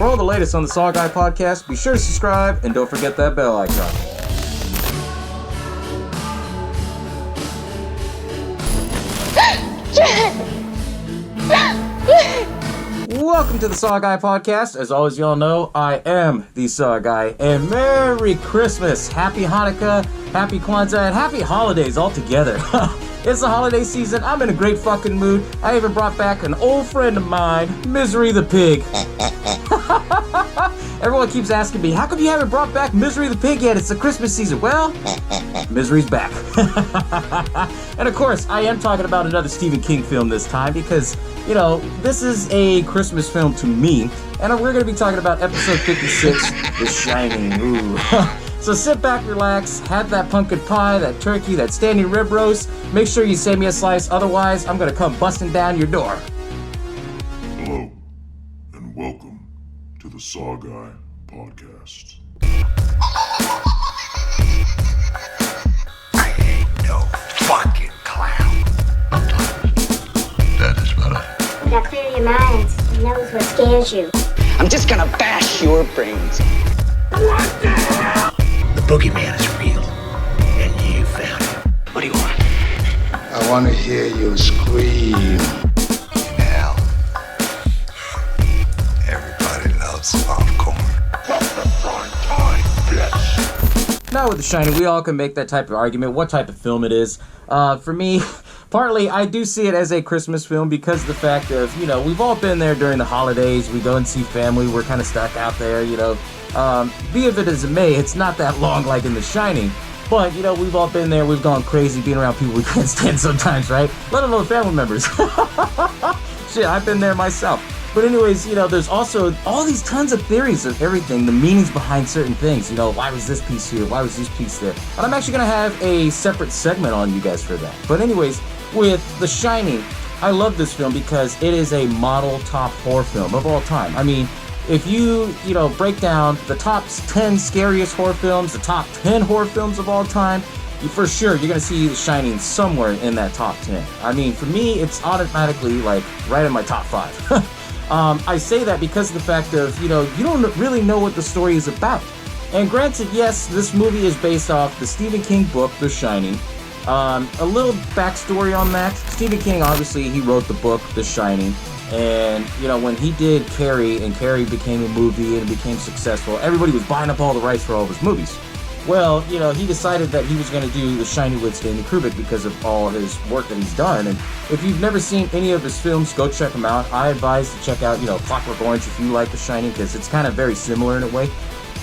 all the latest on the SaWGuy podcast, be sure to subscribe and don't forget that bell icon. Welcome to the SaWGuy podcast. As always, y'all know, I am the SaWGuy, and Merry Christmas, Happy Hanukkah, Happy Kwanzaa, and Happy Holidays all together. It's the holiday season. I'm in a great fucking mood. I even brought back an old friend of mine, Misery the Pig. Everyone keeps asking me, how come you haven't brought back Misery the Pig yet? It's the Christmas season. Well, Misery's back. And of course, I am talking about another Stephen King film this time because, you know, this is a Christmas film to me. And we're going to be talking about episode 56, The Shining. Ooh. So sit back, relax, have that pumpkin pie, that turkey, that Stanley rib roast. Make sure you save me a slice, otherwise I'm going to come busting down your door. Hello, and welcome to the SaWGuy podcast. I ain't no fucking clown. That is better. Now clear your minds. He knows what scares you. I'm just gonna bash your brains. What the hell? The boogeyman is real, and you found him. What do you want? I want to hear you scream. Hell. Everybody loves popcorn. Now with The Shining, we all can make that type of argument, what type of film it is. For me, partly, I do see it as a Christmas film because of the fact of, you know, we've all been there during the holidays. We go and see family. We're kind of stuck out there, you know. Be of it as it may, it's not that long like in The Shining. But, you know, we've all been there. We've gone crazy being around people we can't stand sometimes, right? Let alone family members. Shit, I've been there myself. But anyways, you know, there's also all these tons of theories of everything, the meanings behind certain things. You know, why was this piece here? Why was this piece there? And I'm actually going to have a separate segment on you guys for that. But anyways, with The Shining, I love this film because it is a model top horror film of all time. I mean, if you know, break down the top 10 scariest horror films, the top 10 horror films of all time, for sure, you're going to see The Shining somewhere in that top 10. I mean, for me, it's automatically, like, right in my top 5. I say that because of the fact of, you know, you don't really know what the story is about. And granted, yes, this movie is based off the Stephen King book, The Shining. A little backstory on that. Stephen King, obviously, he wrote the book, The Shining. And, you know, when he did Carrie, and Carrie became a movie and it became successful, everybody was buying up all the rights for all of his movies. Well, you know, he decided that he was going to do The Shining with Stanley Kubrick because of all his work that he's done. And if you've never seen any of his films, go check them out. I advise to check out, you know, Clockwork Orange if you like The Shining because it's kind of very similar in a way.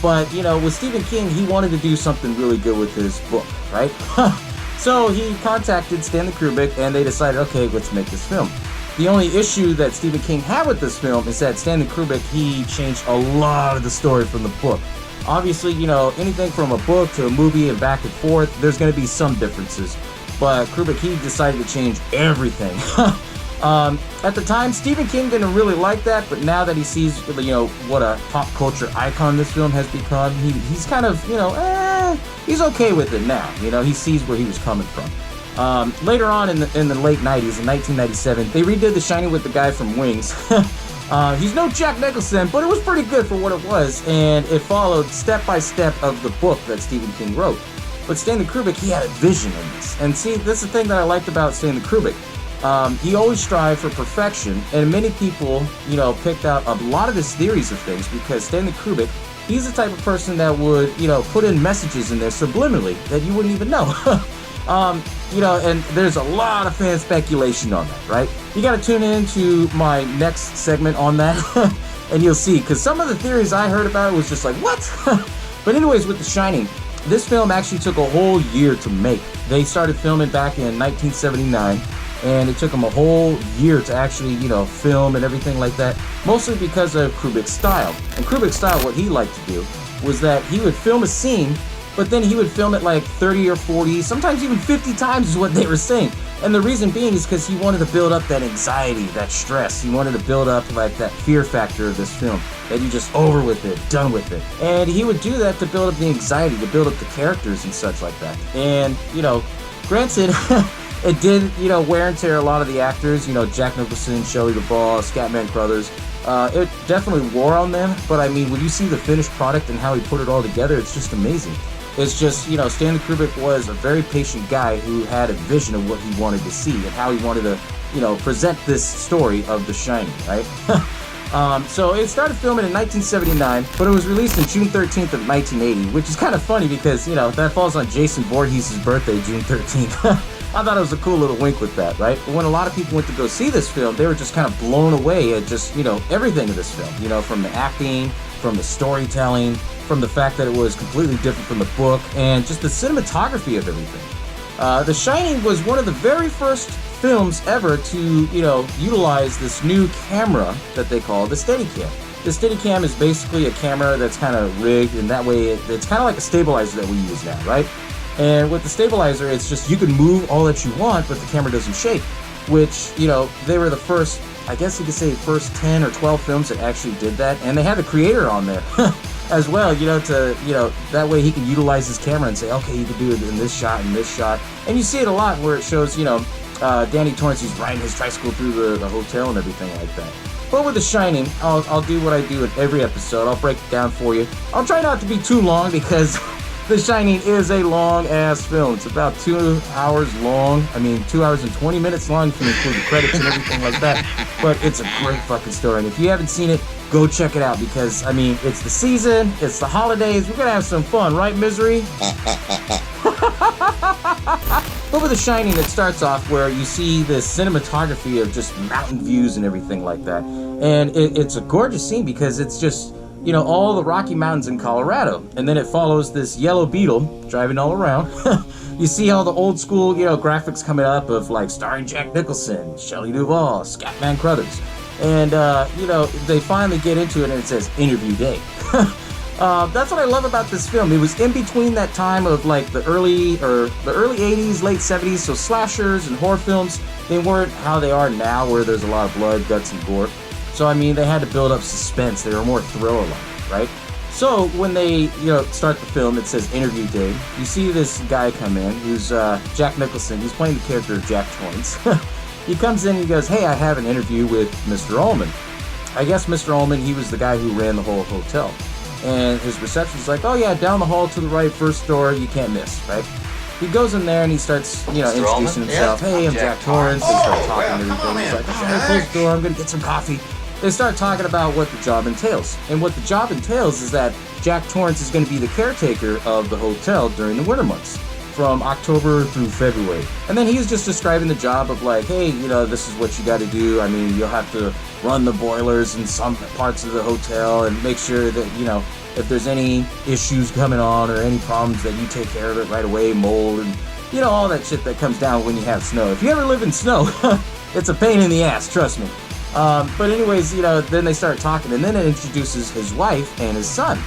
But, you know, with Stephen King, he wanted to do something really good with his book, right? So he contacted Stanley Kubrick and they decided, okay, let's make this film. The only issue that Stephen King had with this film is that Stanley Kubrick, he changed a lot of the story from the book. Obviously, you know, anything from a book to a movie and back and forth, there's going to be some differences. But Kubrick, he decided to change everything. At the time, Stephen King didn't really like that, but now that he sees, you know, what a pop culture icon this film has become, he's kind of, you know, he's okay with it now. You know, he sees where he was coming from. Later on in the late 90s, in 1997, they redid The Shining with the guy from Wings. He's no Jack Nicholson, but it was pretty good for what it was, and it followed step by step of the book that Stephen King wrote. But Stanley Kubrick, he had a vision in this. And see, that's the thing that I liked about Stanley Kubrick. He always strived for perfection, and many people, you know, picked out a lot of his theories of things because Stanley Kubrick, he's the type of person that would, you know, put in messages in there subliminally that you wouldn't even know. You know, and there's a lot of fan speculation on that, right? You got to tune in to my next segment on that, and you'll see, because some of the theories I heard about it was just like, what? But anyways, with The Shining, this film actually took a whole year to make. They started filming back in 1979, and it took them a whole year to actually, you know, film and everything like that, mostly because of Kubrick's style. And Kubrick's style, what he liked to do was that he would film a scene, but then he would film it like 30 or 40, sometimes even 50 times is what they were saying. And the reason being is because he wanted to build up that anxiety, that stress. He wanted to build up like that fear factor of this film, that you just over with it, done with it. And he would do that to build up the anxiety, to build up the characters and such like that. And, you know, granted, it did, you know, wear and tear a lot of the actors, you know, Jack Nicholson, Shelley Duvall, Scatman Crothers. It definitely wore on them, but I mean, when you see the finished product and how he put it all together, it's just amazing. It's just, Stanley Kubrick was a very patient guy who had a vision of what he wanted to see and how he wanted to, present this story of The Shining, right? So it started filming in 1979, but it was released on June 13th of 1980, which is kind of funny because, that falls on Jason Voorhees' birthday, June 13th. I thought it was a cool little wink with that, right? But when a lot of people went to go see this film, they were just kind of blown away at just, everything of this film, from the acting, from the storytelling, from the fact that it was completely different from the book, and just the cinematography of everything. The Shining was one of the very first films ever to, utilize this new camera that they call the Steadicam. The Steadicam is basically a camera that's kind of rigged, and that way it's kind of like a stabilizer that we use now, right? And with the stabilizer, it's just you can move all that you want, but the camera doesn't shake, which, they were the first, I guess you could say, first 10 or 12 films that actually did that, and they had the creator on there as well, that way he can utilize his camera and say, okay, you can do it in this shot and this shot. And you see it a lot where it shows, Danny Torrance, he's riding his tricycle through the hotel and everything like that. But with The Shining, I'll do what I do in every episode. I'll break it down for you. I'll try not to be too long because The Shining is a long-ass film. It's about 2 hours long. 2 hours and 20 minutes long if you include the credits and everything like that. But it's a great fucking story. And if you haven't seen it, go check it out because, it's the season, it's the holidays. We're going to have some fun, right, Misery? But with The Shining, it starts off where you see this cinematography of just mountain views and everything like that. And it's a gorgeous scene because it's just, all the Rocky Mountains in Colorado. And then it follows this yellow beetle driving all around. You see all the old school, graphics coming up of like starring Jack Nicholson, Shelley Duvall, Scatman Crothers. And, they finally get into it and it says interview day. That's what I love about this film. It was in between that time of like the early 80s, late 70s, so slashers and horror films, they weren't how they are now where there's a lot of blood, guts, and gore. So, they had to build up suspense. They were more thriller-like, right? So, when they, start the film, it says interview day. You see this guy come in, who's Jack Nicholson. He's playing the character of Jack Torrance. He comes in and he goes, hey, I have an interview with Mr. Ullman. I guess Mr. Ullman, he was the guy who ran the whole hotel. And his receptionist's like, oh, yeah, down the hall to the right, first door, you can't miss, right? He goes in there and he starts, introducing himself. Yeah. Hey, I'm Jack Torrance. They start talking and everything. He's like, oh, close the door, I'm going to get some coffee. They start talking about what the job entails. And what the job entails is that Jack Torrance is going to be the caretaker of the hotel during the winter months, from October through February. And then he's just describing the job of like, hey, this is what you got to do. You'll have to run the boilers in some parts of the hotel and make sure that, if there's any issues coming on or any problems that you take care of it right away, mold and, all that shit that comes down when you have snow. If you ever live in snow, it's a pain in the ass, trust me. But anyways, then they start talking, and then it introduces his wife and his son.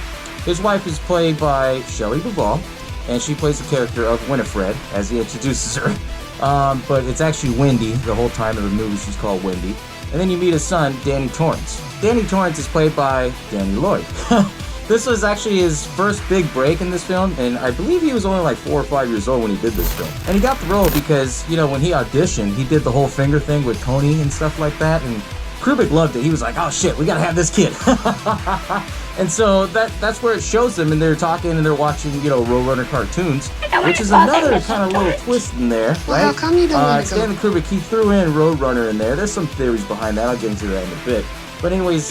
His wife is played by Shelley Duvall, and she plays the character of Winifred, as he introduces her. But it's actually Wendy. The whole time of the movie, she's called Wendy. And then you meet his son, Danny Torrance. Danny Torrance is played by Danny Lloyd. This was actually his first big break in this film, and I believe he was only like 4 or 5 years old when he did this film. And he got the role because, when he auditioned, he did the whole finger thing with Tony and stuff like that, and Kubrick loved it. He was like, oh shit, we gotta have this kid. And so that's where it shows them, and they're talking and they're watching, Roadrunner cartoons, which is another kind of little twist in there, right? Well, how come you don't want to go? Stanley Kubrick, he threw in Roadrunner in there. There's some theories behind that. I'll get into that in a bit. But anyways,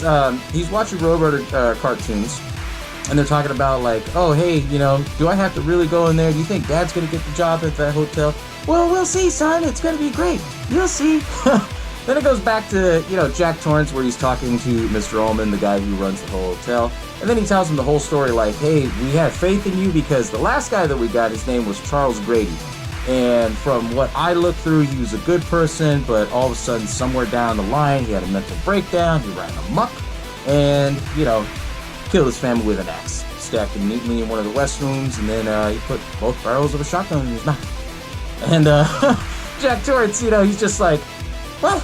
he's watching Roadrunner cartoons, and they're talking about like, oh, hey, do I have to really go in there? Do you think Dad's going to get the job at that hotel? Well, we'll see, son. It's going to be great. You'll see. Then it goes back to, Jack Torrance, where he's talking to Mr. Ullman, the guy who runs the whole hotel. And then he tells him the whole story like, hey, we have faith in you because the last guy that we got, his name was Charles Grady. And from what I looked through, he was a good person, but all of a sudden, somewhere down the line, he had a mental breakdown, he ran amok, and, killed his family with an axe. Stacked him neatly in one of the West rooms, and then he put both barrels of a shotgun in his mouth. And Jack Torrance, he's just like, what?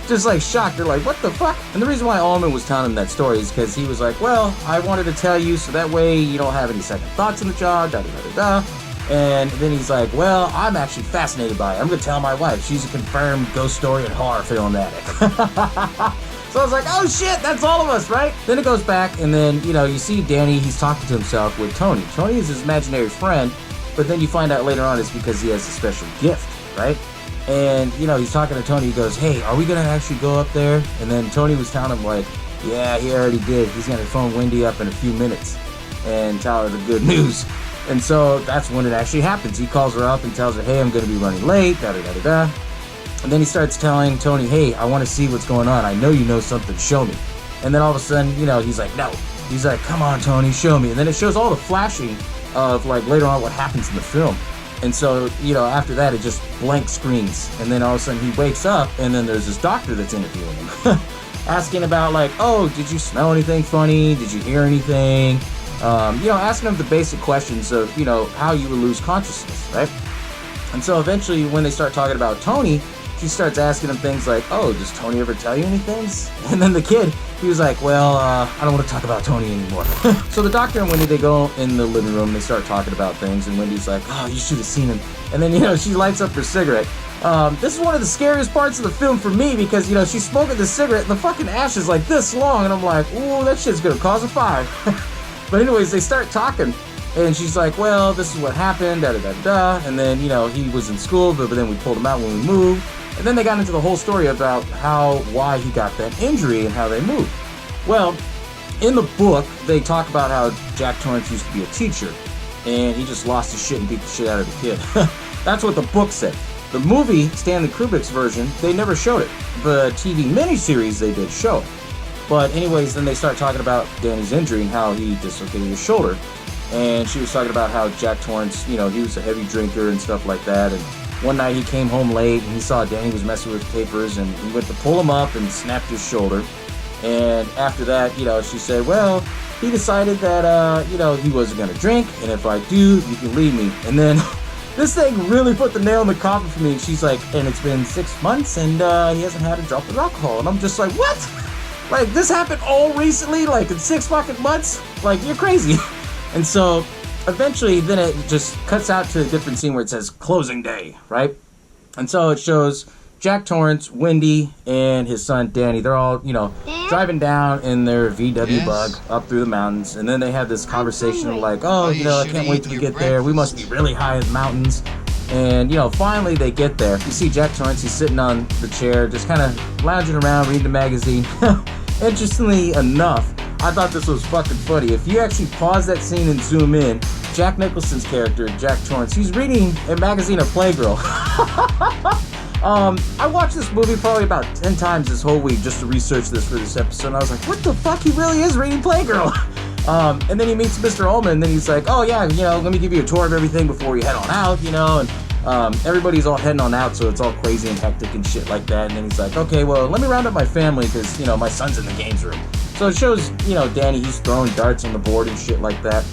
Just like shocked. They're like, what the fuck? And the reason why Ullman was telling him that story is because he was like, well, I wanted to tell you so that way you don't have any second thoughts in the job, da-da-da-da-da. And then he's like, well, I'm actually fascinated by it. I'm going to tell my wife. She's a confirmed ghost story and horror film addict. So So I was like, oh shit, that's all of us, right? Then it goes back, and then, you see Danny, he's talking to himself with Tony. Tony is his imaginary friend, but then you find out later on it's because he has a special gift, right? And, he's talking to Tony, he goes, hey, are we gonna actually go up there? And then Tony was telling him, like, yeah, he already did. He's gonna phone Wendy up in a few minutes and tell her the good news. And so that's when it actually happens. He calls her up and tells her, hey, I'm gonna be running late, da-da-da-da-da. And then he starts telling Tony, hey, I want to see what's going on. I know you know something. Show me. And then all of a sudden, he's like, no. He's like, come on, Tony, show me. And then it shows all the flashing of, like, later on what happens in the film. And so, after that, it just blank screens. And then all of a sudden he wakes up, and then there's this doctor that's interviewing him. Asking about, like, oh, did you smell anything funny? Did you hear anything? Asking him the basic questions of, how you would lose consciousness, right? And so eventually when they start talking about Tony, she starts asking him things like, oh, does Tony ever tell you any things? And then the kid, he was like, well, I don't want to talk about Tony anymore. So the doctor and Wendy, they go in the living room and they start talking about things, and Wendy's like, oh, you should have seen him. And then, she lights up her cigarette. This is one of the scariest parts of the film for me because, she's smoking the cigarette and the fucking ash is like this long, and I'm like, ooh, that shit's gonna cause a fire. But anyways, they start talking. And she's like, well, this is what happened, da-da-da-da. And then, he was in school, but then we pulled him out when we moved. And then they got into the whole story about why he got that injury and how they moved. Well, in the book, they talk about how Jack Torrance used to be a teacher. And he just lost his shit and beat the shit out of the kid. That's what the book said. The movie, Stanley Kubrick's version, they never showed it. The TV miniseries, they did show it. But anyways, then they start talking about Danny's injury and how he dislocated his shoulder. And she was talking about how Jack Torrance, he was a heavy drinker and stuff like that. And one night he came home late and he saw Danny was messing with papers, and he went to pull him up and snapped his shoulder. And after that, she said, well, he decided that, he wasn't going to drink, and if I do, you can leave me. And then this thing really put the nail in the coffin for me. And she's like, and it's been 6 months and he hasn't had a drop of alcohol. And I'm just like, what? Like, this happened all recently? Like, in 6 fucking months? Like, you're crazy. And so, eventually, then it just cuts out to a different scene where it says closing day, right? And so it shows Jack Torrance, Wendy, and his son Danny. They're all, driving down in their VW bug up through the mountains. And then they have this conversation of like, oh, I can't wait till we get there. We must be really high in the mountains. And, finally they get there. You see Jack Torrance, he's sitting on the chair, just kind of lounging around, reading the magazine. Interestingly enough, I thought this was fucking funny. If you actually pause that scene and zoom in, Jack Nicholson's character, Jack Torrance, he's reading a magazine of Playgirl. I watched this movie probably about 10 times this whole week just to research this for this episode, and I was like, what the fuck? He really is reading Playgirl. And then he meets Mr. Ullman, and then he's like, oh yeah, let me give you a tour of everything before we head on out, and everybody's all heading on out, so it's all crazy and hectic and shit like that. And then he's like, okay, well, let me round up my family because, my son's in the games room. So it shows, Danny, he's throwing darts on the board and shit like that.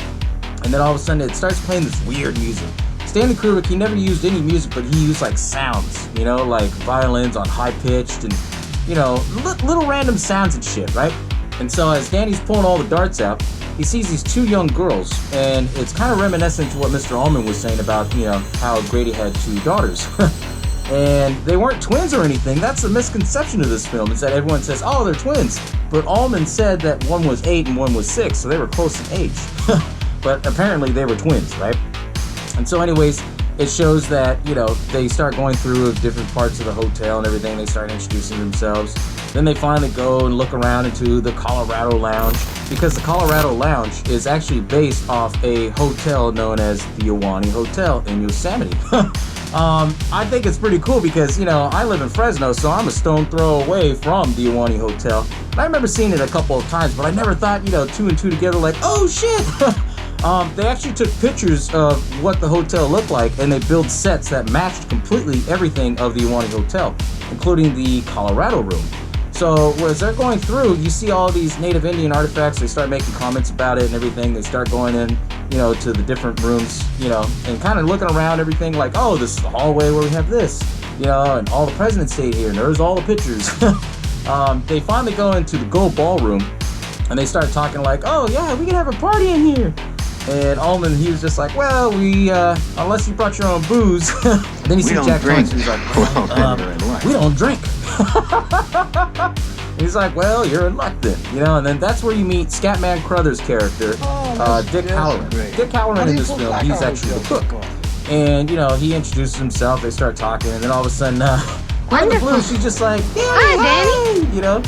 And then all of a sudden it starts playing this weird music. Stanley Kubrick, he never used any music, but he used like sounds, like violins on high pitched and, little random sounds and shit, right? And so as Danny's pulling all the darts out, he sees these two young girls, and it's kind of reminiscent to what Mr. Ullman was saying about, how Grady had 2 daughters. And they weren't twins or anything. That's the misconception of this film, is that everyone says, oh, they're twins. But Ullman said that one was 8 and one was 6, so they were close in age. But apparently they were twins, right? And so anyways, it shows that, they start going through different parts of the hotel and everything. They start introducing themselves. Then they finally go and look around into the Colorado Lounge, because the Colorado Lounge is actually based off a hotel known as the Ahwahnee Hotel in Yosemite. I think it's pretty cool because, I live in Fresno, so I'm a stone throw away from the Ahwahnee Hotel. And I remember seeing it a couple of times, but I never thought, 2 and 2 together, like, oh shit! They actually took pictures of what the hotel looked like, and they built sets that matched completely everything of the Ahwahnee Hotel, including the Colorado room. So as they're going through, you see all these native Indian artifacts. They start making comments about it and everything. They start going in, to the different rooms, and kind of looking around everything like, oh, this is the hallway where we have this, and all the presidents stayed here, and there's all the pictures. They finally go into the Gold Ballroom, and they start talking like, oh yeah, we can have a party in here. And Ullman, he was just like, well, we, unless you brought your own booze. Then you see Jack Torrance, he's like, we don't drink. And he's like, well, you're in luck then, you know. And then that's where you meet Scatman Crothers' character, Dick Halloran. Dick Halloran in this film, he's actually the cook. And, you know, he introduces himself, they start talking, and then all of a sudden, out of the blue, she's just like, hi, Danny, you know.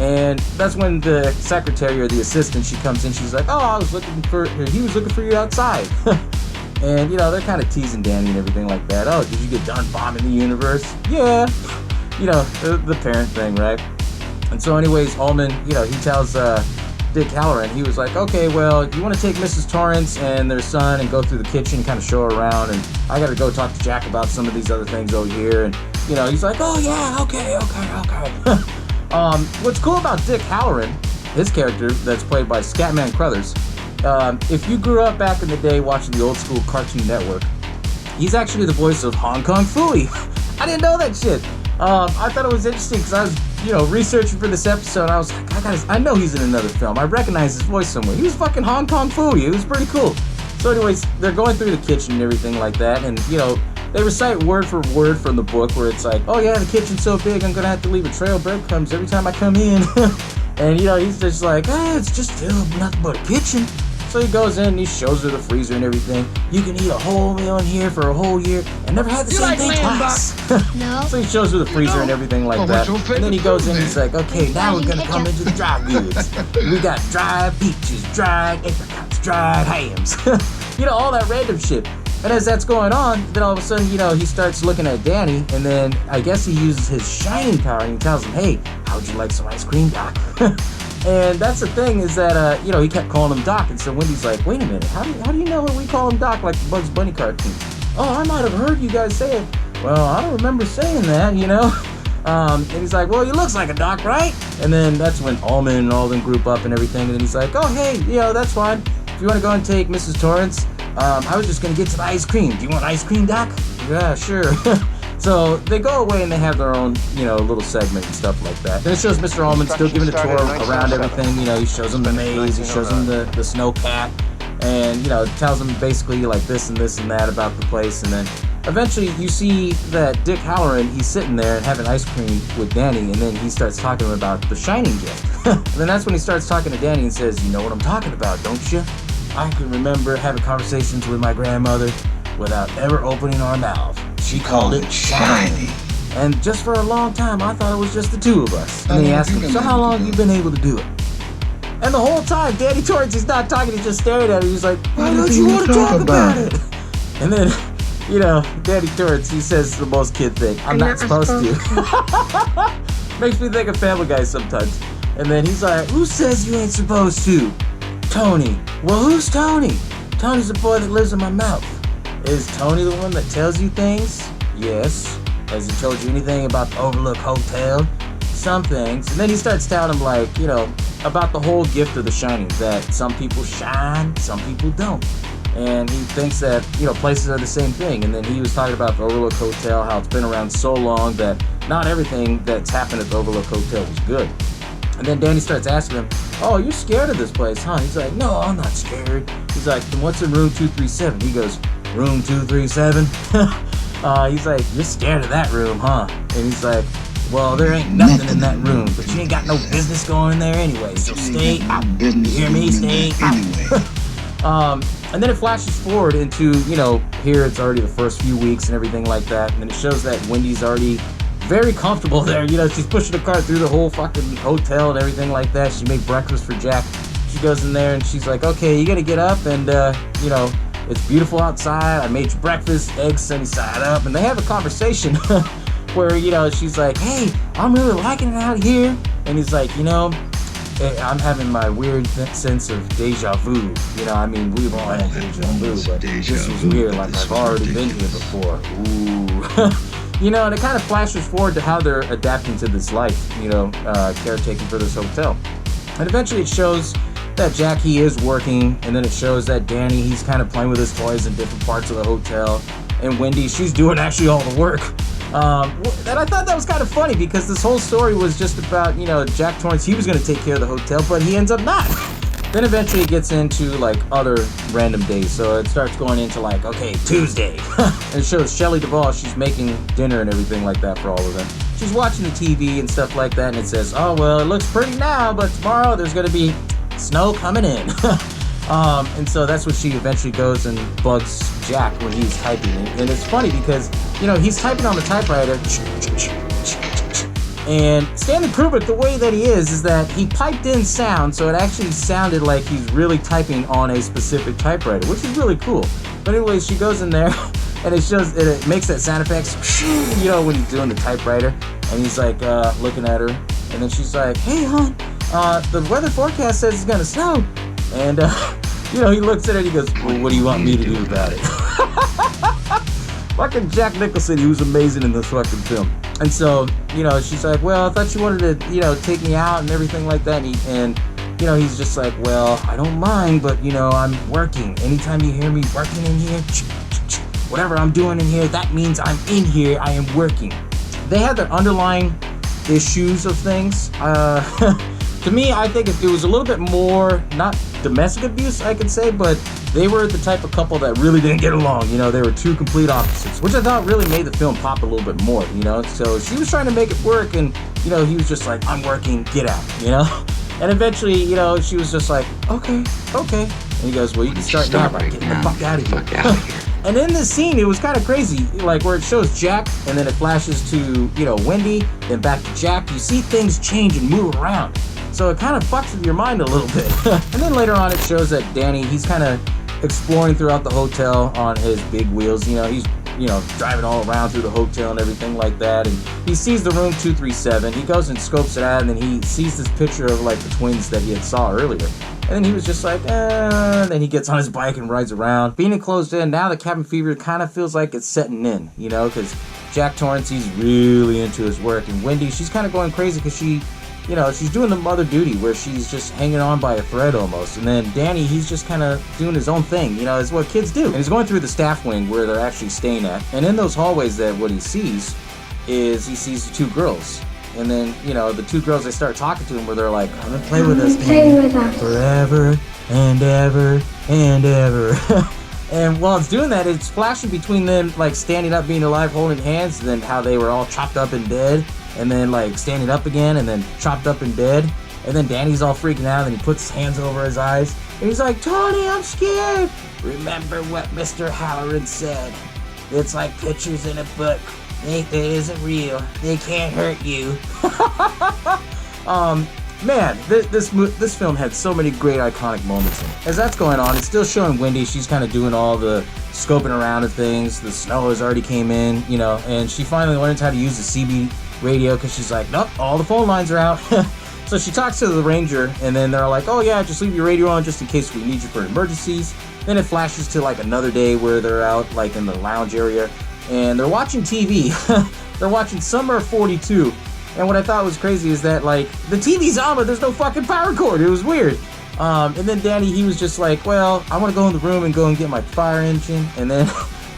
And that's when the secretary or the assistant, she comes in, she's like, oh, he was looking for you outside. And, you know, they're kind of teasing Danny and everything like that. Oh, did you get done bombing the universe? Yeah. You know, the parent thing, right? And so anyways, Ullman, you know, he tells Dick Halloran, he was like, okay, well, you want to take Mrs. Torrance and their son and go through the kitchen and kind of show her around, and I got to go talk to Jack about some of these other things over here. And, you know, he's like, oh, yeah, okay. What's cool about Dick Halloran, his character that's played by Scatman Crothers, if you grew up back in the day watching the old school Cartoon Network, he's actually the voice of Hong Kong Phooey. I didn't know that shit. I thought it was interesting because I was, you know, researching for this episode. I was like, I know he's in another film. I recognize his voice somewhere. He was fucking Hong Kong Phooey. It was pretty cool. So anyways, they're going through the kitchen and everything like that, and, you know, they recite word for word from the book where it's like, oh yeah, the kitchen's so big, I'm gonna have to leave a trail of breadcrumbs every time I come in. And, you know, he's just like, it's just still nothing but a kitchen. So he goes in and he shows her the freezer and everything. You can eat a whole meal in here for a whole year and never have the same thing twice. No. So he shows her the freezer and everything like that. And then he goes in and he's like, okay, now we're gonna come into the dry goods. We got dried peaches, dried apricots, dried hams. You know, all that random shit. And as that's going on, then all of a sudden, you know, he starts looking at Danny, and then I guess he uses his shining power and he tells him, hey, how would you like some ice cream, Doc? And that's the thing is that, you know, he kept calling him Doc, and so Wendy's like, wait a minute, how do you know when we call him Doc like the Bugs Bunny cartoon? Oh, I might have heard you guys say it. Well, I don't remember saying that, you know? And he's like, well, he looks like a Doc, right? And then that's when Ullman and all them group up and everything, and then he's like, oh, hey, you know, that's fine. If you want to go and take Mrs. Torrance, I was just going to get to the ice cream. Do you want ice cream, Doc? Yeah, sure. So they go away and they have their own, you know, little segment and stuff like that. Then it shows Mr. Ullman still giving a tour around everything. You know, he shows them the maze, he shows them the snow cat, and, you know, tells them basically like this and that about the place. And then eventually you see that Dick Halloran, he's sitting there and having ice cream with Danny, and then he starts talking about the shining gift. And then that's when he starts talking to Danny and says, you know what I'm talking about, don't you? I can remember having conversations with my grandmother without ever opening our mouth. She called it shiny. And just for a long time, I thought it was just the two of us. And then he asked him, so how long have you been able to do it? And the whole time, Danny Torrance, he's not talking, he's just staring at him. He's like, why don't you want to talk about it? And then, you know, Danny Torrance, he says the most kid thing. I'm not supposed to. Makes me think of Family Guy sometimes. And then he's like, who says you ain't supposed to? Tony. Well, who's Tony? Tony's the boy that lives in my mouth. Is Tony the one that tells you things? Yes. Has he told you anything about the Overlook Hotel? Some things. And then he starts telling him, like, you know, about the whole gift of the shining, that some people shine, some people don't. And he thinks that, you know, places are the same thing. And then he was talking about the Overlook Hotel, how it's been around so long that not everything that's happened at the Overlook Hotel was good. And then Danny starts asking him, oh, you're scared of this place, huh? He's like, no, I'm not scared. He's like, then what's in room 237? He goes, room 237? He's like, you're scared of that room, huh? And he's like, well, there ain't nothing in that room, but you ain't got no business going in there anyway, so stay out. You hear me? Stay out. And then it flashes forward into, you know, here it's already the first few weeks and everything like that, and then it shows that Wendy's already very comfortable there. You know, she's pushing the cart through the whole fucking hotel and everything like that. She made breakfast for Jack. She goes in there and she's like, okay, you gotta get up and, you know, it's beautiful outside. I made you breakfast, eggs sunny side up. And they have a conversation where, you know, she's like, hey, I'm really liking it out here. And he's like, you know, I'm having my weird sense of deja vu. You know, I mean, we've all had deja vu, but this was weird. Like, I've already been here before. Ooh. You know, and it kind of flashes forward to how they're adapting to this life, you know, caretaking for this hotel. And eventually it shows that Jack, he is working, and then it shows that Danny, he's kind of playing with his toys in different parts of the hotel, and Wendy, she's doing actually all the work. And I thought that was kind of funny because this whole story was just about, you know, Jack Torrance, he was going to take care of the hotel, but he ends up not. Then eventually it gets into, like, other random days. So it starts going into, like, okay, Tuesday. And it shows Shelley Duvall, she's making dinner and everything like that for all of them. she's watching the TV and stuff like that, and it says, oh, well, it looks pretty now, but tomorrow there's going to be snow coming in. And so that's what she eventually goes and bugs Jack when he's typing. And it's funny because, he's typing on the typewriter. And Stanley Kubrick, the way that he is that he piped in sound, so it actually sounded like he's really typing on a specific typewriter, which is really cool. But anyways, she goes in there, and it makes that sound effects, when he's doing the typewriter. And he's like looking at her, and then she's like, hey, hon, the weather forecast says it's gonna snow. And, he looks at it and he goes, well, what do you want me to do about it? Fucking Jack Nicholson, he was amazing in this fucking film. And so, she's like, well, I thought you wanted to, take me out and everything like that. And he's just like, well, I don't mind, but, I'm working. Anytime you hear me working in here, whatever I'm doing in here, that means I'm in here, I am working. They had their underlying issues of things. To me, I think it was a little bit more, not domestic abuse, I could say, but they were the type of couple that really didn't get along. They were two complete opposites, which I thought really made the film pop a little bit more, So she was trying to make it work, and, he was just like, I'm working, get out, And eventually, she was just like, okay. And he goes, well, you can start now by getting the fuck out of here. And in this scene, it was kind of crazy, like where it shows Jack, and then it flashes to, Wendy, then back to Jack. You see things change and move around. So it kind of fucks with your mind a little bit. And then later on, it shows that Danny, he's kind of exploring throughout the hotel on his big wheels. He's, driving all around through the hotel and everything like that. And he sees the room 237. He goes and scopes it out, and then he sees this picture of, like, the twins that he had saw earlier. And then he was just like, and then he gets on his bike and rides around. Being enclosed in, now the cabin fever kind of feels like it's setting in, because Jack Torrance, he's really into his work. And Wendy, she's kind of going crazy because she's doing the mother duty where she's just hanging on by a thread almost. And then Danny, he's just kind of doing his own thing, is what kids do. And he's going through the staff wing where they're actually staying at. And in those hallways what he sees is he sees the two girls. And then, the two girls, they start talking to him where they're like, come and play with us, Danny, forever and ever and ever. And while it's doing that, it's flashing between them, like, standing up, being alive, holding hands, and then how they were all chopped up and dead. And then, like, standing up again, and then chopped up and dead. And then Danny's all freaking out, and he puts his hands over his eyes. And he's like, Tony, I'm scared. Remember what Mr. Halloran said. It's like pictures in a book. It isn't real. They can't hurt you. Man, this film had so many great iconic moments in it. As that's going on, it's still showing Wendy. She's kind of doing all the scoping around of things. The snow has already came in, and she finally learns how to use the CB radio because she's like, nope, all the phone lines are out. So she talks to the ranger, and then they're like, oh yeah, just leave your radio on just in case we need you for emergencies. Then it flashes to like another day where they're out like in the lounge area, and they're watching TV. They're watching Summer of 42. And what I thought was crazy is that, like, the TV's on, but there's no fucking power cord. It was weird. And then Danny, he was just like, well, I want to go in the room and go and get my fire engine. And then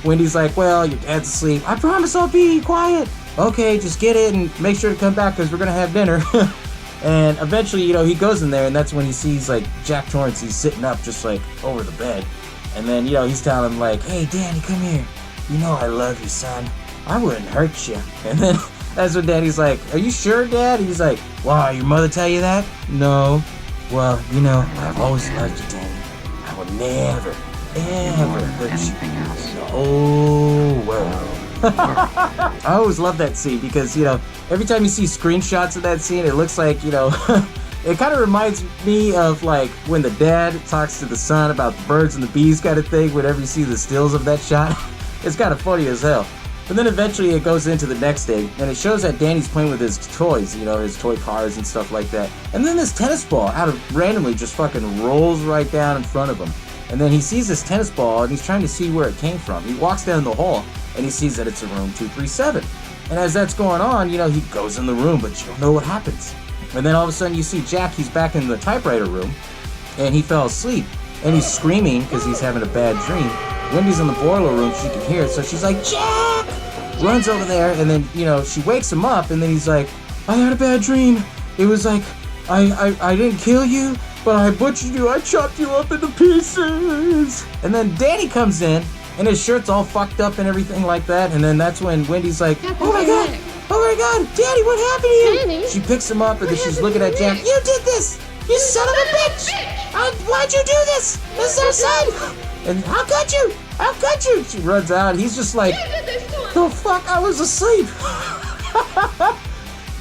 Wendy's like, well, your dad's asleep. I promise I'll be quiet. Okay, just get it and make sure to come back because we're going to have dinner. And eventually, he goes in there, and that's when he sees, like, Jack Torrance. He's sitting up just, like, over the bed. And then, he's telling him, like, hey, Danny, come here. I love you, son. I wouldn't hurt you. And then that's when Danny's like, are you sure, Dad? And he's like, wow, your mother tell you that? No. Well, I've always loved you, Danny. I will never, ever hurt you in the whole world. I always love that scene because, every time you see screenshots of that scene, it looks like, it kind of reminds me of, like, when the dad talks to the son about the birds and the bees kind of thing, whenever you see the stills of that shot. It's kind of funny as hell. But then eventually it goes into the next day, and it shows that Danny's playing with his toys, his toy cars and stuff like that. And then this tennis ball randomly just fucking rolls right down in front of him. And then he sees this tennis ball, and he's trying to see where it came from. He walks down the hall, and he sees that it's in room 237. And as that's going on, he goes in the room, but you don't know what happens. And then all of a sudden you see Jack, he's back in the typewriter room, and he fell asleep. And he's screaming because he's having a bad dream. Wendy's in the boiler room, she can hear it, so she's like, Jack! Runs over there, and then, she wakes him up, and then he's like, I had a bad dream. It was like, I didn't kill you, but I butchered you, I chopped you up into pieces. And then Danny comes in, and his shirt's all fucked up and everything like that, and then that's when Wendy's like, oh my god, my God, Daddy, what happened to you? Daddy? She picks him up and then she's looking at Jack. You did this! You son of a bitch! Why'd you do this? This is our son! And how could you? How could you? She runs out. He's just like, the fuck? I was asleep.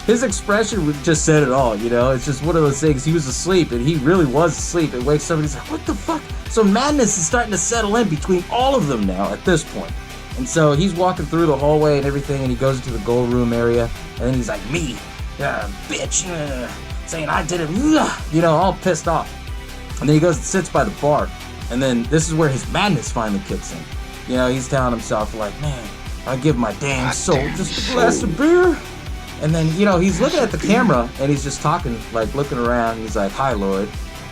His expression just said it all, you know? It's just one of those things. He was asleep, and he really was asleep. It wakes up, and he's like, what the fuck? So madness is starting to settle in between all of them now at this point. And so he's walking through the hallway and everything, and he goes into the gold room area, and then he's like, me, bitch, saying I did it, you know, all pissed off. And then he goes and sits by the bar, and then this is where his madness finally kicks in. You know, he's telling himself, like, man, I give my damn soul just a glass of beer. And then, you know, he's looking at the camera, and he's just talking, like, looking around, and he's like, hi, Lloyd.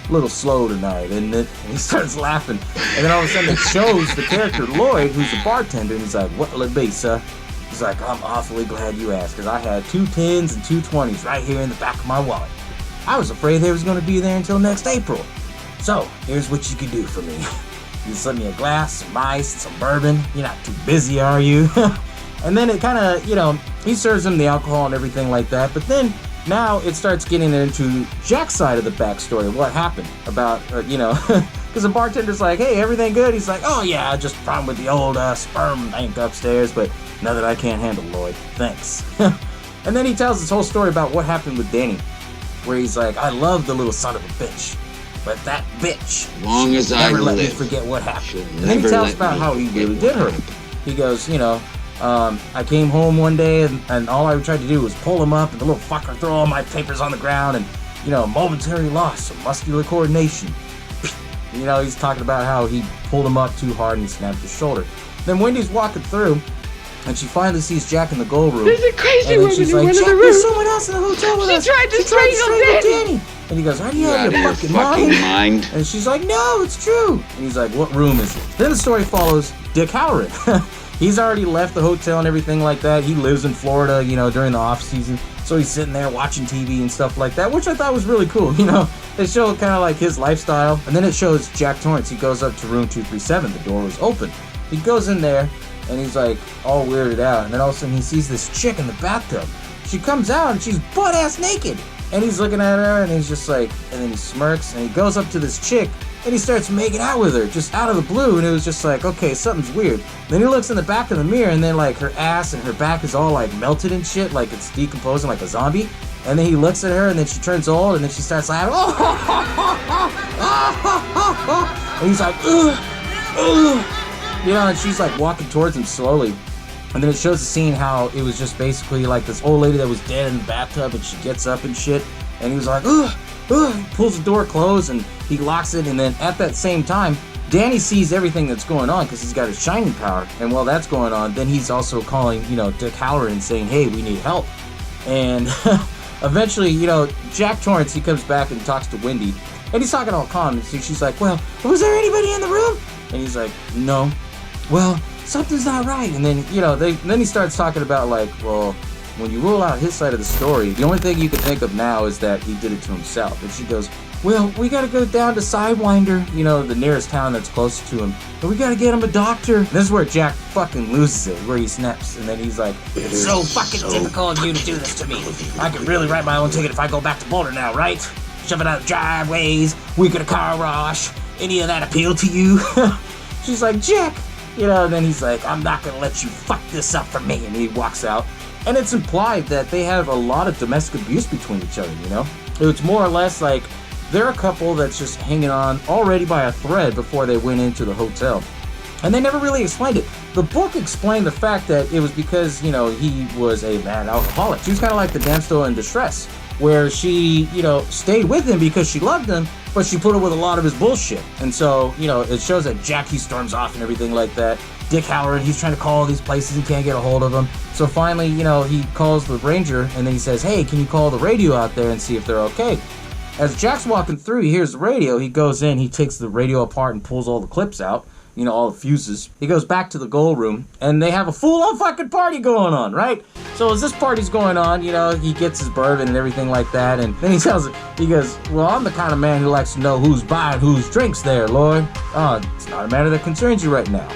A little slow tonight, isn't it? And he starts laughing. And then all of a sudden it shows the character Lloyd, who's a bartender, and he's like, what'll it be, sir? He's like, I'm awfully glad you asked, because I had 2 10s and 2 20s right here in the back of my wallet. I was afraid they was going to be there until next April. So, here's what you can do for me. You send me a glass, some ice, some bourbon. You're not too busy, are you? And then it kind of, you know, he serves him the alcohol and everything like that. But then now it starts getting into Jack's side of the backstory. What happened about, you know, because the bartender's like, hey, everything good? He's like, oh, yeah, just a problem with the old sperm bank upstairs. But now that I can't handle Lloyd, thanks. And then he tells this whole story about what happened with Danny, where he's like, I love the little son of a bitch. But that bitch, Long as I never let me live, forget what happened. she'll And then he never tells let about me how he forget really what did hurt him. happened. He goes, you know, I came home one day and all I tried to do was pull him up and the little fucker throw all my papers on the ground and, you know, momentary loss of muscular coordination. You know, he's talking about how he pulled him up too hard and he snapped his shoulder. Then Wendy's walking through and she finally sees Jack in the gold room. There's a crazy and then woman she's in like, one of Jack, the there's rooms. someone else in the hotel with us. She tried to strangle Danny. And he goes, are you out of your fucking mind? And she's like, no, it's true. And he's like, what room is it? Then the story follows Dick Halloran. He's already left the hotel and everything like that. He lives in Florida, you know, during the off season. So he's sitting there watching TV and stuff like that, which I thought was really cool. You know, they show kind of like his lifestyle. And then it shows Jack Torrance. He goes up to room 237. The door was open. He goes in there and he's like all weirded out. And then all of a sudden he sees this chick in the bathtub. She comes out and she's butt-ass naked. And he's looking at her and he's just like, and then he smirks and he goes up to this chick and he starts making out with her just out of the blue. And it was just like, okay, something's weird. Then he looks in the back of the mirror and then like her ass and her back is all like melted and shit, like it's decomposing like a zombie. And then he looks at her and then she turns old and then she starts laughing. And he's like, ugh, ugh. You know, and she's like walking towards him slowly. And then it shows the scene how it was just basically like this old lady that was dead in the bathtub and she gets up and shit. And he was like, ugh, ugh. He pulls the door closed and he locks it. And then at that same time, Danny sees everything that's going on because he's got his shining power. And while that's going on, then he's also calling, you know, Dick Halloran saying, hey, we need help. And eventually, you know, Jack Torrance, he comes back and talks to Wendy. And he's talking all calm. And so she's like, well, was there anybody in the room? And he's like, no. Well, something's not right. And then, you know, then he starts talking about like, well, when you rule out his side of the story, the only thing you can think of now is that he did it to himself. And she goes, well, we gotta go down to Sidewinder, you know, the nearest town that's close to him. And we gotta get him a doctor. And this is where Jack fucking loses it, where he snaps. And then he's like, it's so fucking typical of you to do this to me. I could really write my own ticket if I go back to Boulder now, right? Shove it out driveways, week at a car wash. Any of that appeal to you? She's like, Jack. You know, and then he's like, I'm not gonna let you fuck this up for me. And he walks out. And it's implied that they have a lot of domestic abuse between each other, you know? It's more or less like they're a couple that's just hanging on already by a thread before they went into the hotel. And they never really explained it. The book explained the fact that it was because, you know, he was a mad alcoholic. She was kind of like the damsel in distress, where she, you know, stayed with him because she loved him, but she put up with a lot of his bullshit. And so, you know, it shows that Jack, he storms off and everything like that. Dick Halloran, he's trying to call all these places, he can't get a hold of them. So finally, you know, he calls the ranger and then he says, hey, can you call the radio out there and see if they're okay? As Jack's walking through, he hears the radio, he goes in, he takes the radio apart and pulls all the clips out, you know, all the fuses. He goes back to the gold room and they have a full-on fucking party going on, right? So as this party's going on, you know, he gets his bourbon and everything like that, and then he tells it, he goes, well, I'm the kind of man who likes to know who's buying whose drinks there, Lloyd. Oh, it's not a matter that concerns you right now.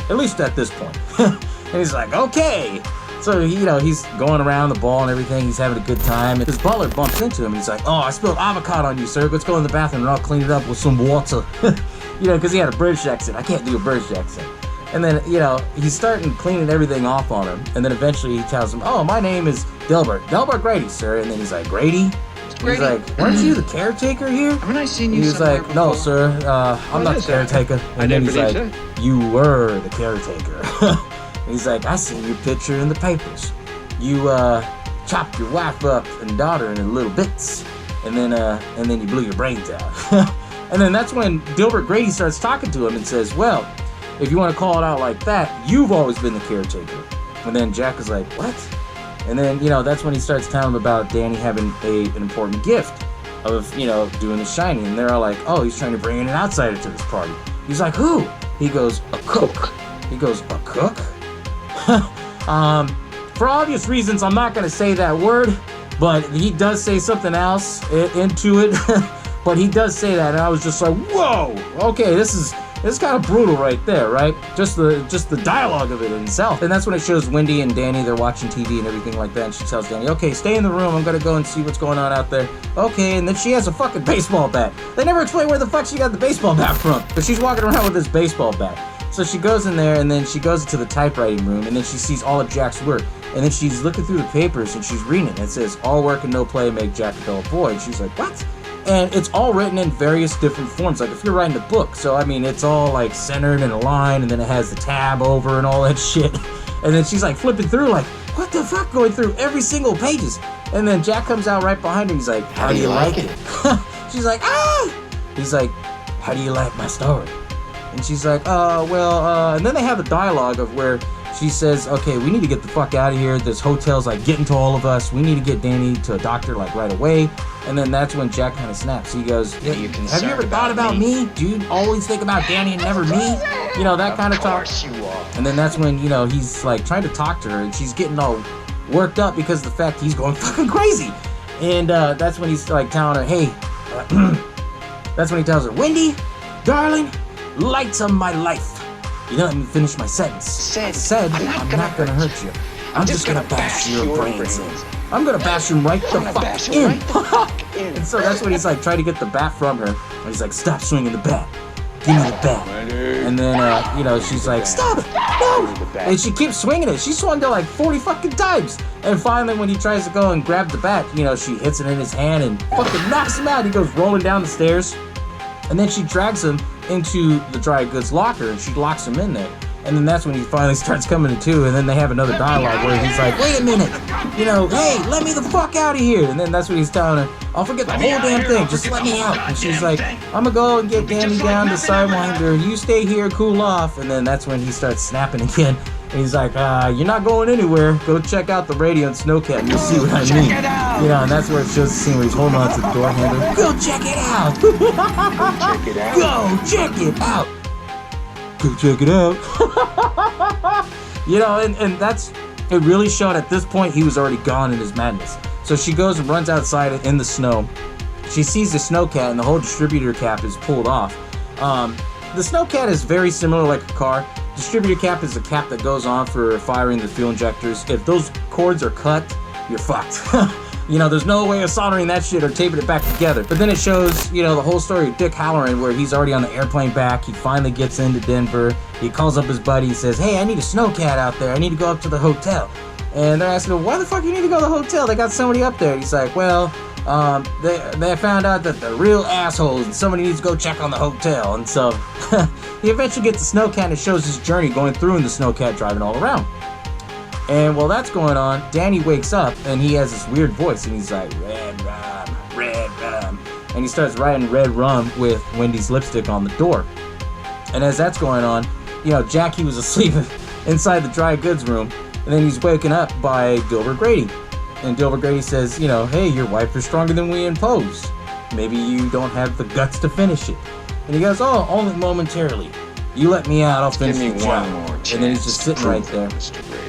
At least at this point. And he's like, okay, So, he's going around the ball and everything. He's having a good time. And his butler bumps into him. And he's like, oh, I spilled avocado on you, sir. Let's go in the bathroom and I'll clean it up with some water. Because he had a British accent. I can't do a British accent. And then, he's starting cleaning everything off on him. And then eventually he tells him, oh, my name is Delbert. Delbert Grady, sir. And then he's like, Grady? He's like, weren't you the caretaker here? Haven't I seen you He's like, no, sir, I'm not the caretaker. And then he's like, you were the caretaker. And he's like, I seen your picture in the papers. You chopped your wife up and daughter in little bits, and then you blew your brains out. And then that's when Delbert Grady starts talking to him and says, well, if you want to call it out like that, you've always been the caretaker. And then Jack is like, what? And then, that's when he starts telling him about Danny having an important gift of, doing The Shining. And they're all like, oh, he's trying to bring in an outsider to this party. He's like, who? He goes, a cook. He goes, a cook? For obvious reasons, I'm not going to say that word, but he does say something else into it. But he does say that, and I was just like, whoa, okay, this is kind of brutal right there, right? Just the dialogue of it in itself. And that's when it shows Wendy and Danny, they're watching TV and everything like that, and she tells Danny, okay, stay in the room, I'm gonna go and see what's going on out there. Okay, and then she has a fucking baseball bat. They never explain where the fuck she got the baseball bat from, but she's walking around with this baseball bat. So she goes in there, and then she goes to the typewriting room, and then she sees all of Jack's work. And then she's looking through the papers, and she's reading it. It says, all work and no play make Jack a dull boy. And she's like, what? And it's all written in various different forms, like if you're writing a book. So, I mean, it's all like centered in a line, and then it has the tab over and all that shit. And then she's like flipping through, like, what the fuck, going through every single pages. And then Jack comes out right behind her, and he's like, how do you like it? She's like, ah! He's like, how do you like my story? And she's like, and then they have a dialogue of where she says, okay, we need to get the fuck out of here. This hotel's like getting to all of us. We need to get Danny to a doctor like right away. And then that's when Jack kind of snaps. He goes, have you ever thought about me? Dude, always think about Danny and never me? That kind of talk. And then that's when, he's like trying to talk to her, and she's getting all worked up because of the fact he's going fucking crazy. And that's when he's like telling her, hey, that's when he tells her, Wendy, darling, lights of my life. You didn't let me finish my sentence. I said, I'm not gonna hurt you. I'm just gonna bash your brains in. I'm gonna bash him right the fuck in. And so that's when he's like trying to get the bat from her. And he's like, stop swinging the bat. Give me the bat. And then, she's like, stop it. No. And she keeps swinging it. She swung it like 40 fucking times. And finally, when he tries to go and grab the bat, she hits it in his hand and fucking knocks him out. He goes rolling down the stairs. And then she drags him into the dry goods locker, and she locks him in there. And then that's when he finally starts coming to, and then they have another dialogue where he's like, wait a minute, hey, let me the fuck out of here. And then that's when he's telling her, I'll forget the whole damn thing, just let me out. And she's like, I'm gonna go and get Danny down to Sidewinder, you stay here, cool off. And then that's when he starts snapping again. And he's like, you're not going anywhere. Go check out the radio and Snowcat and you'll see what I mean. And that's where it shows the scene where he's holding on to the door handle. Go check it out. Go check it out. Go check it out. And that's, it really showed at this point he was already gone in his madness. So she goes and runs outside in the snow. She sees the Snowcat and the whole distributor cap is pulled off. The Snowcat is very similar like a car. Distributor cap is the cap that goes on for firing the fuel injectors. If those cords are cut, you're fucked. There's no way of soldering that shit or taping it back together. But then it shows, the whole story of Dick Halloran where he's already on the airplane back. He finally gets into Denver. He calls up his buddy. He says, hey, I need a Snowcat out there. I need to go up to the hotel. And they're asking him, why the fuck you need to go to the hotel? They got somebody up there. He's like, well, they found out that they're real assholes and somebody needs to go check on the hotel. And so he eventually gets the Snowcat and it shows his journey going through in the Snowcat driving all around. And while that's going on, Danny wakes up and he has this weird voice and he's like, red rum, red rum. And he starts writing red rum with Wendy's lipstick on the door. And as that's going on, Jackie was asleep inside the dry goods room. And then he's waken up by Delbert Grady. And Delbert Grady says, hey, your wife is stronger than we imposed. Maybe you don't have the guts to finish it. And he goes, oh, only momentarily. You let me out, I'll finish the job. And then he's just sitting right there.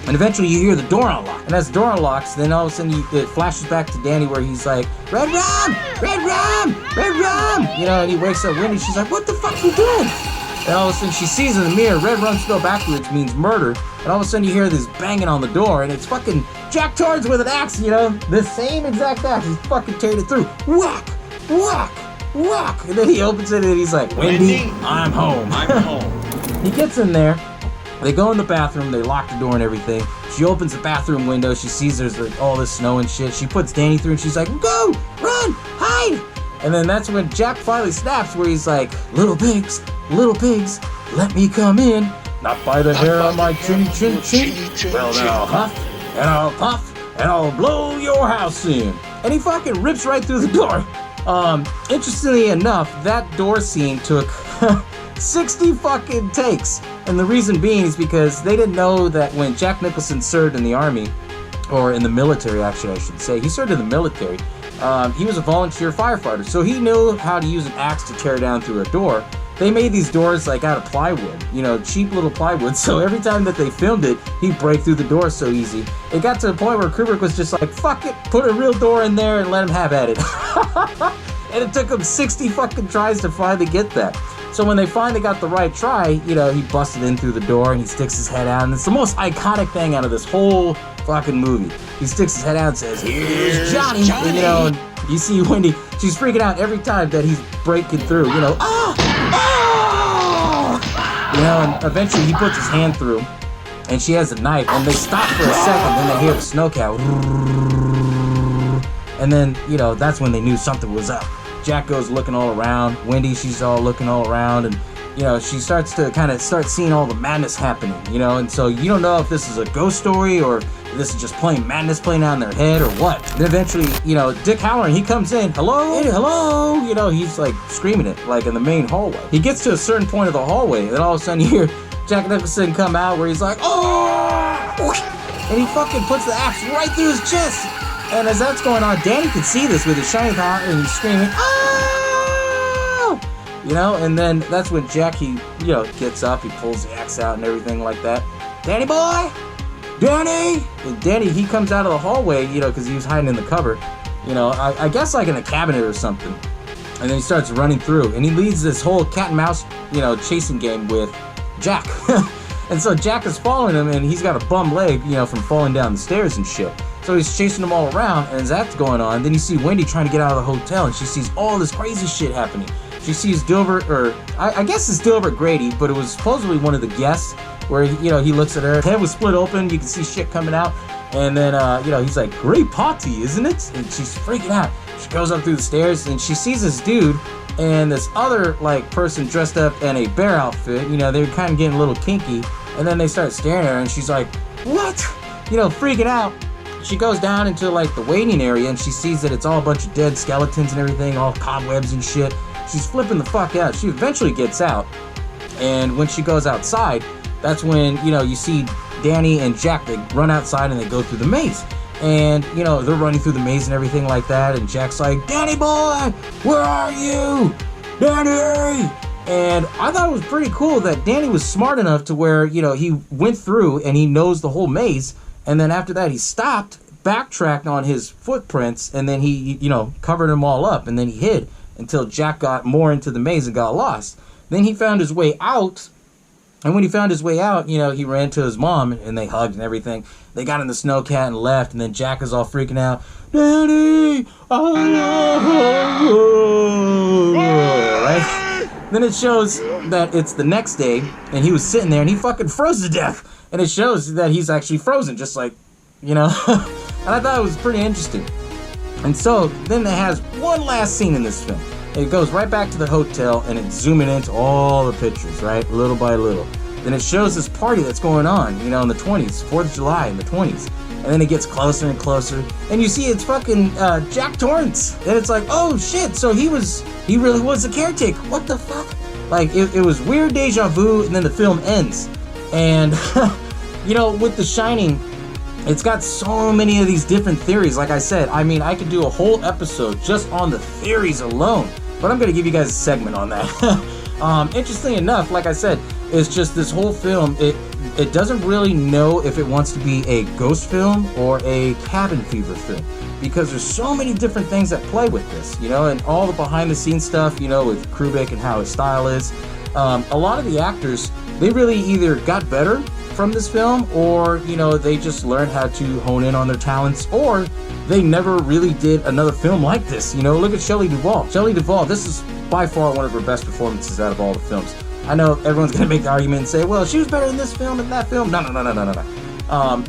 And eventually you hear the door unlock. And as the door unlocks, then all of a sudden it flashes back to Danny where he's like, red rum, red rum, red rum. And he wakes up Wendy. She's like, what the fuck you doing? And all of a sudden she sees in the mirror, red run spelled backwards means murder. And all of a sudden you hear this banging on the door, and it's fucking Jack Torrance with an axe, the same exact axe. He's fucking tearing it through. Whack, whack, whack. And then he opens it and he's like, Wendy, I'm home. I'm home. He gets in there. They go in the bathroom, they lock the door and everything. She opens the bathroom window, she sees there's like all this snow and shit. She puts Danny through and she's like, go, run, hide. And then that's when Jack finally snaps, where he's like, little pigs, let me come in. Not by the hair on my chin. Well, now huff, and I'll puff, and I'll blow your house in. And he fucking rips right through the door. Interestingly enough, that door scene took 60 fucking takes. And the reason being is because they didn't know that when Jack Nicholson served in the army, or in the military actually I should say, he served in the military, he was a volunteer firefighter, so he knew how to use an axe to tear down through a door. They made these doors like out of plywood, cheap little plywood, so every time that they filmed it, he'd break through the door so easy. It got to the point where Kubrick was just like, fuck it, put a real door in there and let him have at it. And it took him 60 fucking tries to finally get that. So when they finally got the right try, he busted in through the door and he sticks his head out, and it's the most iconic thing out of this whole fucking movie. He sticks his head out and says, here's Johnny. And, you see Wendy, she's freaking out every time that he's breaking through, and eventually he puts his hand through and she has a knife, and they stop for a second, then they hear the snow cow. And then, that's when they knew something was up. Jack goes looking all around. Wendy, she's all looking all around, and she starts to kind of start seeing all the madness happening, and so you don't know if this is a ghost story or if this is just plain madness playing out in their head or what. Then eventually, Dick Halloran, he comes in, hello, hey, hello, he's like screaming it like in the main hallway. He gets to a certain point of the hallway, and then all of a sudden you hear Jack Nicholson come out where he's like, oh, and he fucking puts the axe right through his chest. And as that's going on, Danny can see this with his shiny heart, and he's screaming, oh! And then that's when Jack, he gets up, he pulls the axe out and everything like that. Danny boy! Danny! And Danny, he comes out of the hallway, because he was hiding in the cupboard, I guess like in a cabinet or something. And then he starts running through, and he leads this whole cat and mouse, chasing game with Jack. And so Jack is following him, and he's got a bum leg, from falling down the stairs and shit. So he's chasing them all around, and as that's going on, then you see Wendy trying to get out of the hotel, and she sees all this crazy shit happening. She sees Dilbert, or I guess it's Dilbert Grady, but it was supposedly one of the guests, where, he looks at her, his head was split open, you can see shit coming out, and then, he's like, great party, isn't it? And she's freaking out. She goes up through the stairs, and she sees this dude, and this other, person dressed up in a bear outfit, they're kind of getting a little kinky, and then they start staring at her, and she's like, what? Freaking out. She goes down into the waiting area, and she sees that it's all a bunch of dead skeletons and everything, all cobwebs and shit. She's flipping the fuck out. She eventually gets out, and when she goes outside, that's when, you see Danny and Jack, they run outside and they go through the maze. And, they're running through the maze and everything like that, and Jack's like, Danny boy, where are you? Danny! And I thought it was pretty cool that Danny was smart enough to where, he went through and he knows the whole maze. And then after that, he stopped, backtracked on his footprints, and then he, covered them all up, and then he hid until Jack got more into the maze and got lost. Then he found his way out, and when he found his way out, he ran to his mom, and they hugged and everything. They got in the snowcat and left, and then Jack is all freaking out. Daddy, I love you. Right? Then it shows that it's the next day, and he was sitting there, and he fucking froze to death. And it shows that he's actually frozen, just like, And I thought it was pretty interesting. And so, then it has one last scene in this film. It goes right back to the hotel, and it's zooming into all the pictures, right? Little by little. Then it shows this party that's going on, in the 20s, 4th of July in the 20s. And then it gets closer and closer, and you see it's fucking Jack Torrance. And it's like, oh shit, so he really was the caretaker. What the fuck? Like, it was weird deja vu, and then the film ends. And, with The Shining, it's got so many of these different theories. Like I said, I could do a whole episode just on the theories alone. But I'm going to give you guys a segment on that. Interestingly enough, like I said, it's just this whole film, it doesn't really know if it wants to be a ghost film or a cabin fever film. Because there's so many different things that play with this, and all the behind the scenes stuff, with Kubrick and how his style is. a lot of the actors, they really either got better from this film, or, you know, they just learned how to hone in on their talents, or they never really did another film like this. You know, look at Shelley Duvall. Shelley Duvall, this is by far one of her best performances out of all the films. I know everyone's going to make the argument and say, well, she was better in this film than that film. No.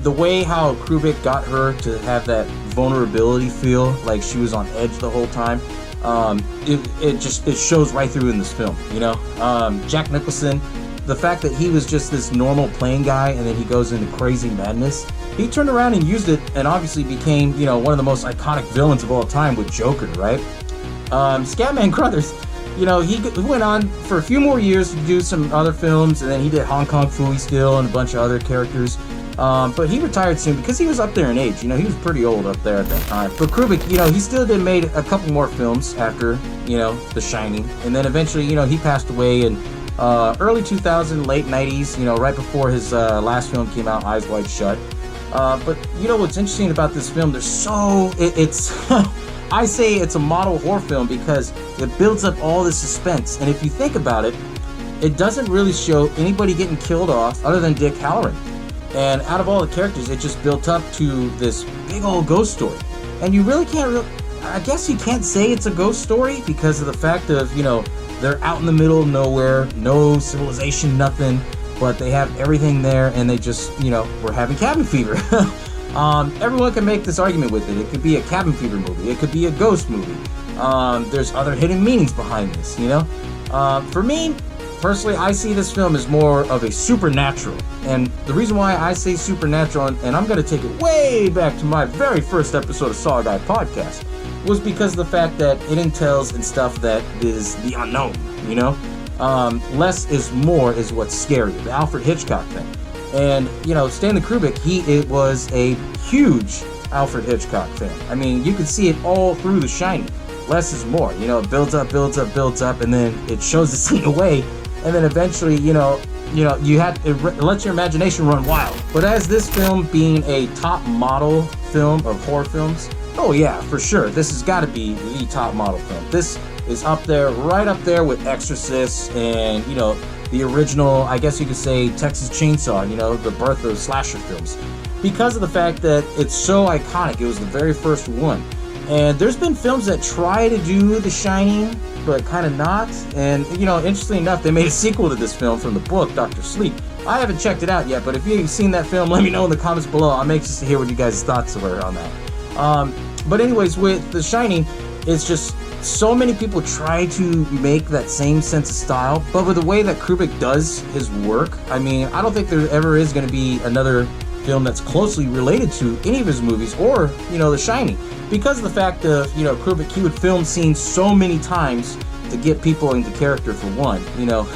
The way how Kubrick got her to have that vulnerability feel, like she was on edge the whole time, it shows right through in this film, you know? Jack Nicholson, the fact that he was just this normal plain guy and then he goes into crazy madness, he turned around and used it and obviously became, you know, one of the most iconic villains of all time with Joker, right? Scatman Crothers, you know, he went on for a few more years to do some other films, and then he did Hong Kong Phooey still and a bunch of other characters. But he retired soon because he was up there in age. You know, he was pretty old up there at that time. But Kubrick, you know, he still made a couple more films after, you know, The Shining. And then eventually, you know, he passed away in early 2000, late 90s, you know, right before his last film came out, Eyes Wide Shut. But, you know, what's interesting about this film, it's... I say it's a model horror film because it builds up all this suspense. And if you think about it, it doesn't really show anybody getting killed off other than Dick Hallorann. And out of all the characters, it just built up to this big old ghost story. And you really can't, I guess you can't say it's a ghost story because of the fact of, you know, they're out in the middle of nowhere, no civilization, nothing, but they have everything there and they just, you know, we're having cabin fever. Everyone can make this argument with it. It could be a cabin fever movie. It could be a ghost movie. There's other hidden meanings behind this, you know? For me, personally, I see this film as more of a supernatural. And the reason why I say supernatural, and I'm going to take it way back to my very first episode of SaWGuy podcast, was because of the fact that it entails and stuff that is the unknown, you know? Less is more is what's scary. The Alfred Hitchcock thing. And, you know, Stanley Kubrick, it was a huge Alfred Hitchcock fan. I mean, you could see it all through The Shining. Less is more. You know, it builds up, and then it shows the scene away, and then eventually, it lets your imagination run wild. But as this film being a top model film of horror films, oh yeah, for sure, this has got to be the top model film. This is up there, right up there with Exorcist and, you know, the original, I guess you could say, Texas Chainsaw, you know, the birth of slasher films. Because of the fact that it's so iconic, it was the very first one. And there's been films that try to do The Shining, but kind of not. And, you know, interestingly enough, they made a sequel to this film from the book, Dr. Sleep. I haven't checked it out yet, but if you've seen that film, let me know in the comments below. I'm anxious to hear what you guys' thoughts were on that. But anyways, with The Shining, it's just so many people try to make that same sense of style, but with the way that Kubrick does his work, I mean, I don't think there ever is going to be another film that's closely related to any of his movies or, you know, The Shining. Because of the fact of, you know, Kubrick, he would film scenes so many times to get people into character for one, you know.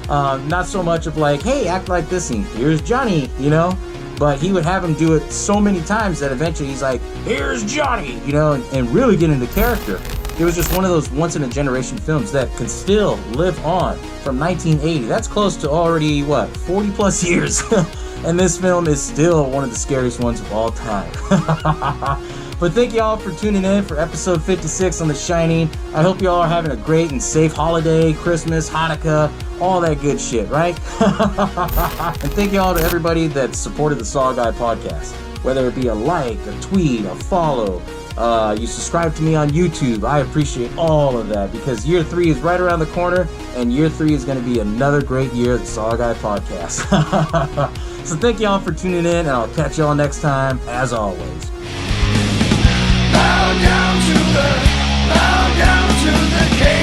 Not so much of like, hey, act like this scene, here's Johnny, you know. But he would have him do it so many times that eventually he's like, here's Johnny, you know, and really get into character. It was just one of those once-in-a-generation films that can still live on from 1980. That's close to already, 40-plus years. And this film is still one of the scariest ones of all time. But thank y'all for tuning in for episode 56 on The Shining. I hope y'all are having a great and safe holiday, Christmas, Hanukkah, all that good shit, right? And thank y'all to everybody that supported the SaWGuy podcast. Whether it be a like, a tweet, a follow, you subscribe to me on YouTube. I appreciate all of that because year 3 is right around the corner, and year 3 is going to be another great year of the SaWGuy podcast. So thank y'all for tuning in, and I'll catch y'all next time, as always. Bow down to the king.